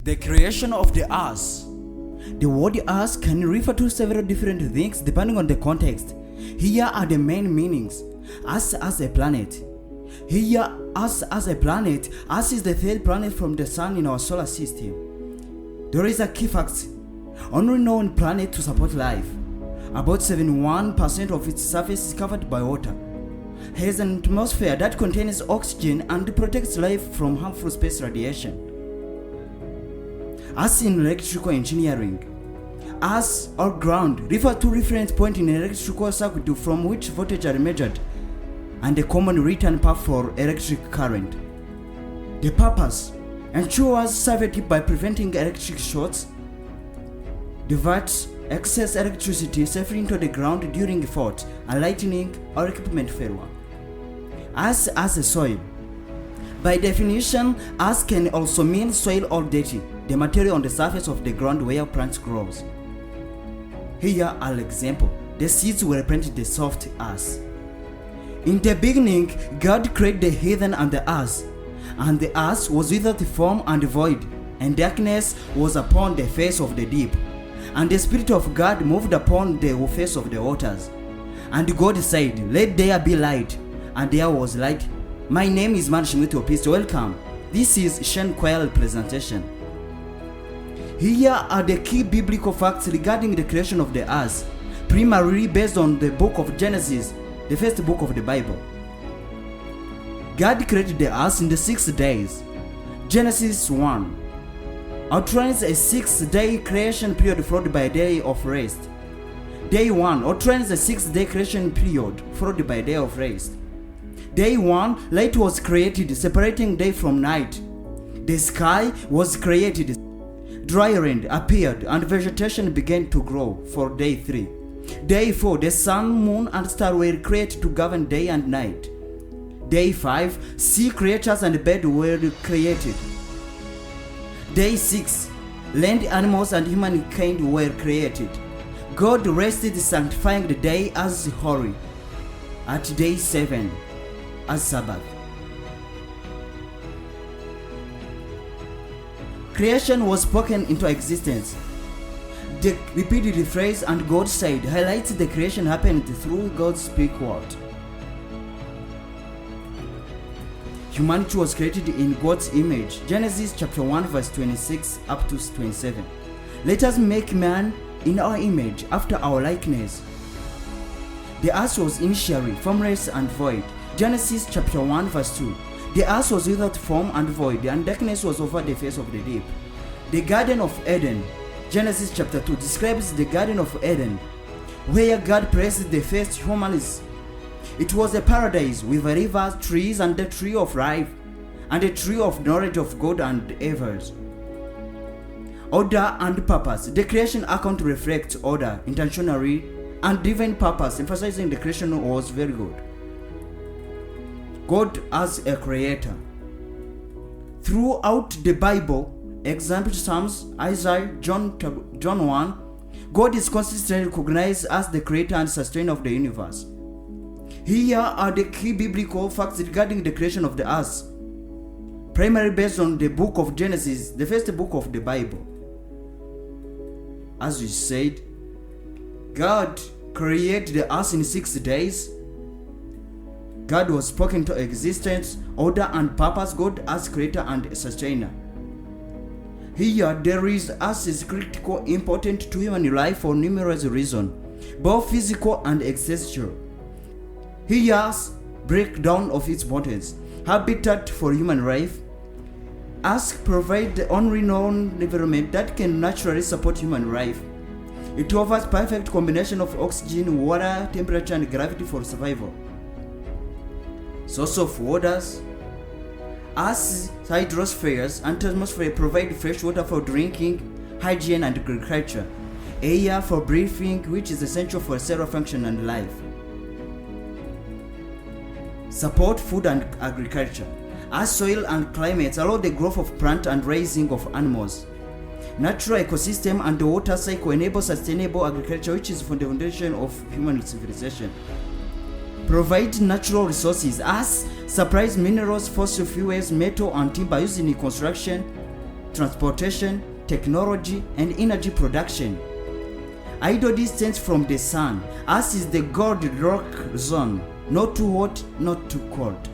The creation of the earth. The word earth can refer to several different things depending on the context. Here are the main meanings. Earth as a planet. Here, Earth as a planet. Earth is the third planet from the sun in our solar system. There is a key fact. Only known planet to support life. About 71% of its surface is covered by water. It has an atmosphere that contains oxygen and protects life from harmful space radiation. As in electrical engineering, as or ground refer to reference point in electrical circuit from which voltage are measured and the common return path for electric current. The purpose ensures safety by preventing electric shorts, diverts excess electricity safely into the ground during fault, and lightning or equipment failure. As a soil. By definition, earth can also mean soil or dirty, the material on the surface of the ground where plants grow. Here are examples. The seeds will represent the soft earth. In the beginning, God created the heaven and the earth, and the earth was without form and void, and darkness was upon the face of the deep. And the Spirit of God moved upon the face of the waters. And God said, "Let there be light," and there was light. My name is Theopiste. Welcome. This is Shen Quail presentation. Here are the key biblical facts regarding the creation of the earth, primarily based on the book of Genesis, the first book of the Bible. God created the earth in the 6 days. Genesis 1 outlines a 6-day creation period followed by a day of rest. Day 1 outlines a 6-day creation period followed by a day of rest. Day 1, light was created, separating day from night. The sky was created, dry land appeared, and vegetation began to grow for day 3. Day 4, the sun, moon, and star were created to govern day and night. Day 5, sea creatures and birds were created. Day 6, land animals and humankind were created. God rested, sanctifying the day as holy. At day 7, as Sabbath. Creation was spoken into existence. The repeated phrase "and God said" highlights the creation happened through God's speak word. Humanity was created in God's image. Genesis chapter 1 verse 26 up to 27. Let us make man in our image, after our likeness. The earth was initially formless and void. Genesis chapter 1 verse 2. The earth was without form and void, and darkness was over the face of the deep. The Garden of Eden, Genesis chapter 2, describes the Garden of Eden, where God placed the first humans. It was a paradise with a river, trees, and the tree of life, and a tree of knowledge of God and evils. Order and purpose. The creation account reflects order, intentionally, and divine purpose, emphasizing the creation was very good. God as a creator. Throughout the Bible, example Psalms, Isaiah, John 1, God is consistently recognized as the creator and sustainer of the universe. Here are the key biblical facts regarding the creation of the earth, primarily based on the book of Genesis, the first book of the Bible. As we said, God created the earth in 6 days. God was spoken into existence, order and purpose, God as creator and sustainer. Here, there is earth is critical, important to human life for numerous reasons, both physical and existential. Here's breakdown of its importance. Habitat for human life. Earth provides the only known environment that can naturally support human life. It offers perfect combination of oxygen, water, temperature, and gravity for survival. Source of waters. Earth's hydrospheres and atmosphere provide fresh water for drinking, hygiene, and agriculture. Air for breathing, which is essential for cellular function and life. Support food and agriculture. Earth's soil and climates allow the growth of plants and raising of animals. Natural ecosystem and the water cycle enable sustainable agriculture, which is the foundation of human civilization. Provide natural resources. Earth supplies minerals, fossil fuels, metal, and timber used in construction, transportation, technology, and energy production. Ideal distance from the sun. Earth is the Goldilocks zone, not too hot, not too cold.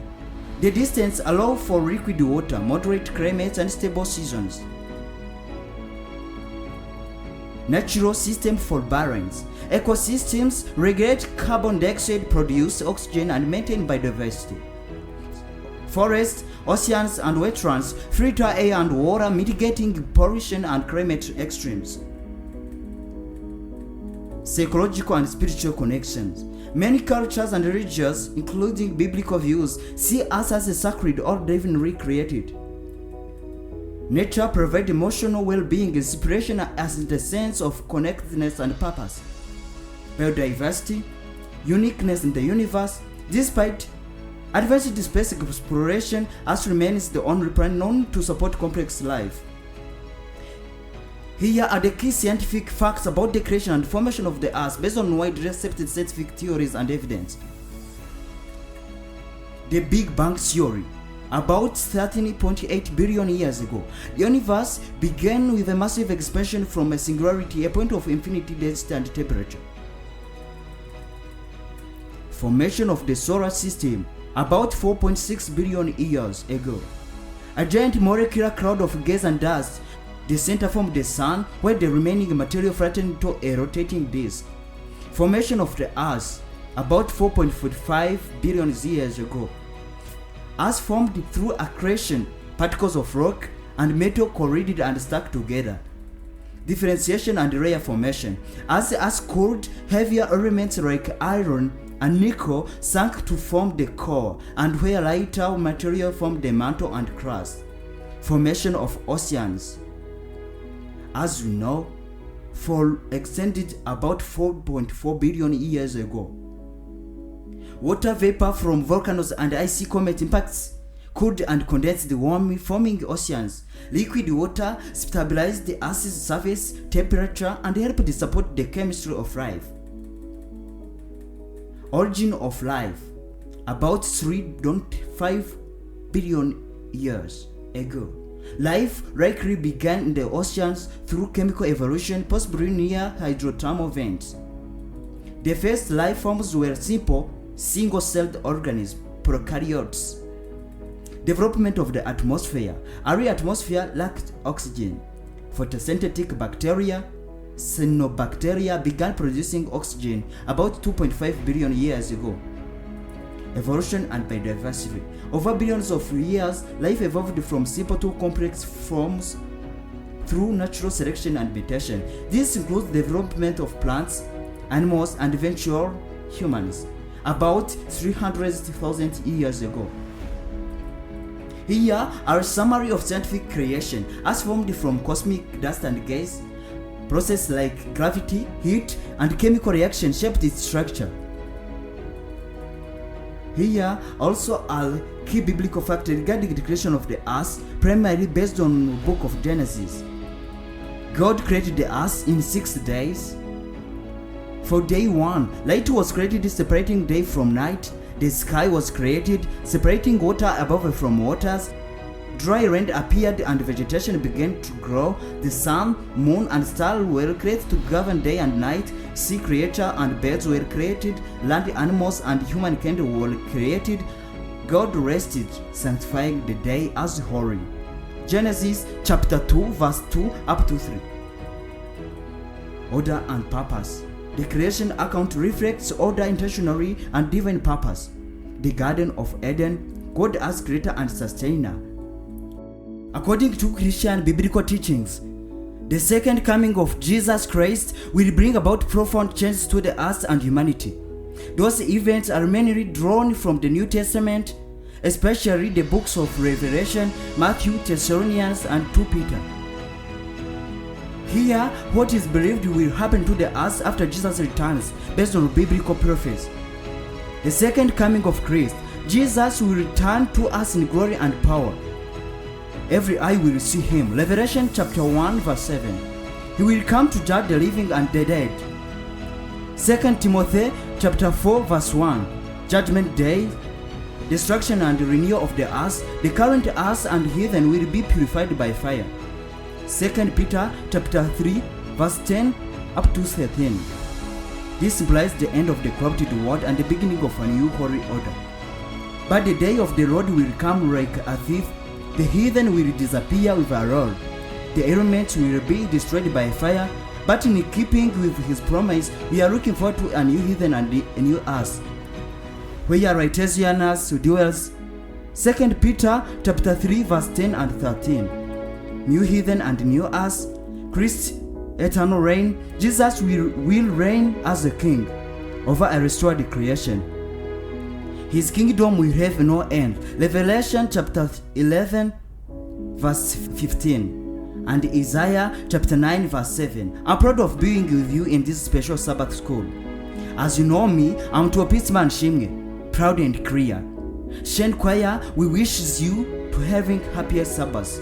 The distance allows for liquid water, moderate climates, and stable seasons. Natural system for balance. Ecosystems regulate carbon dioxide, produce oxygen, and maintain biodiversity. Forests, oceans, and wetlands filter air and water, mitigating pollution and climate extremes. Psychological and spiritual connections. Many cultures and religions, including biblical views, see us as a sacred or divinely created. Nature provides emotional well-being, inspiration, as the sense of connectedness and purpose. Biodiversity, uniqueness in the universe. Despite advanced space exploration, Earth remains the only planet known to support complex life. Here are the key scientific facts about the creation and formation of the Earth based on widely accepted scientific theories and evidence. The Big Bang Theory. About 13.8 billion years ago, the universe began with a massive expansion from a singularity, a point of infinity density and temperature. Formation of the solar system. About 4.6 billion years ago, a giant molecular cloud of gas and dust. The center formed the sun, while the remaining material flattened to a rotating disk. Formation of the Earth. About 4.45 billion years ago. Earth formed through accretion, particles of rock and metal collided and stuck together. Differentiation and layer formation. As the Earth cooled, heavier elements like iron and nickel sank to form the core, and where lighter material formed the mantle and crust. Formation of oceans. As you know, fall extended about 4.4 billion years ago. Water vapor from volcanoes and icy comet impacts cooled and condensed the warm, forming oceans. Liquid water stabilized the Earth's surface temperature and helped support the chemistry of life. Origin of life. About 3.5 billion years ago. Life likely began in the oceans through chemical evolution, possibly near hydrothermal vents. The first life forms were simple, single-celled organisms, prokaryotes. Development of the atmosphere. Early atmosphere lacked oxygen. Photosynthetic bacteria, cyanobacteria, began producing oxygen about 2.5 billion years ago. Evolution and biodiversity. Over billions of years, life evolved from simple to complex forms through natural selection and mutation. This includes the development of plants, animals, and eventual humans, about 300,000 years ago. Here are a summary of scientific creation as formed from cosmic dust and gas. Processes like gravity, heat, and chemical reaction shaped its structure. Here also are key biblical facts regarding the creation of the earth, primarily based on the book of Genesis. God created the earth in 6 days. For day 1, light was created, separating day from night. The sky was created, separating water above from waters. Dry land appeared and vegetation began to grow. The sun, moon, and stars were created to govern day and night. Sea creatures and birds were created. Land animals and humankind were created. God rested, sanctifying the day as holy. Genesis chapter 2 verse 2 up to 3. Order and purpose. The creation account reflects order intentionally and divine purpose. The Garden of Eden, God as creator and sustainer. According to Christian biblical teachings, the second coming of Jesus Christ will bring about profound changes to the earth and humanity. Those events are mainly drawn from the New Testament, especially the books of Revelation, Matthew, Thessalonians, and 2 Peter. Here, what is believed will happen to the earth after Jesus returns, based on biblical prophecy. The second coming of Christ, Jesus will return to us in glory and power. Every eye will see him. Revelation chapter 1 verse 7. He will come to judge the living and the dead. 2 Timothy chapter 4 verse 1. Judgment day, destruction and renewal of the earth. The current earth and heathen will be purified by fire. 2 Peter chapter 3 verse 10 up to 13. This implies the end of the corrupted world and the beginning of a new holy order. But the day of the Lord will come like a thief. The heathen will disappear with a roar. The elements will be destroyed by fire. But in keeping with his promise, we are looking forward to a new heaven and a new earth, where righteousness dwells. 2 Peter chapter 3 verse 10 and 13. New heaven and new earth, Christ's eternal reign. Jesus will reign as a king over a restored creation. His kingdom will have no end. Revelation chapter 11 verse 15 and Isaiah chapter 9 verse 7. I'm proud of being with you in this special Sabbath school. As you know me, I'm Theopiste man Shimge, proud and clear. Shen Choir, we wishes you to having happier Sabbaths.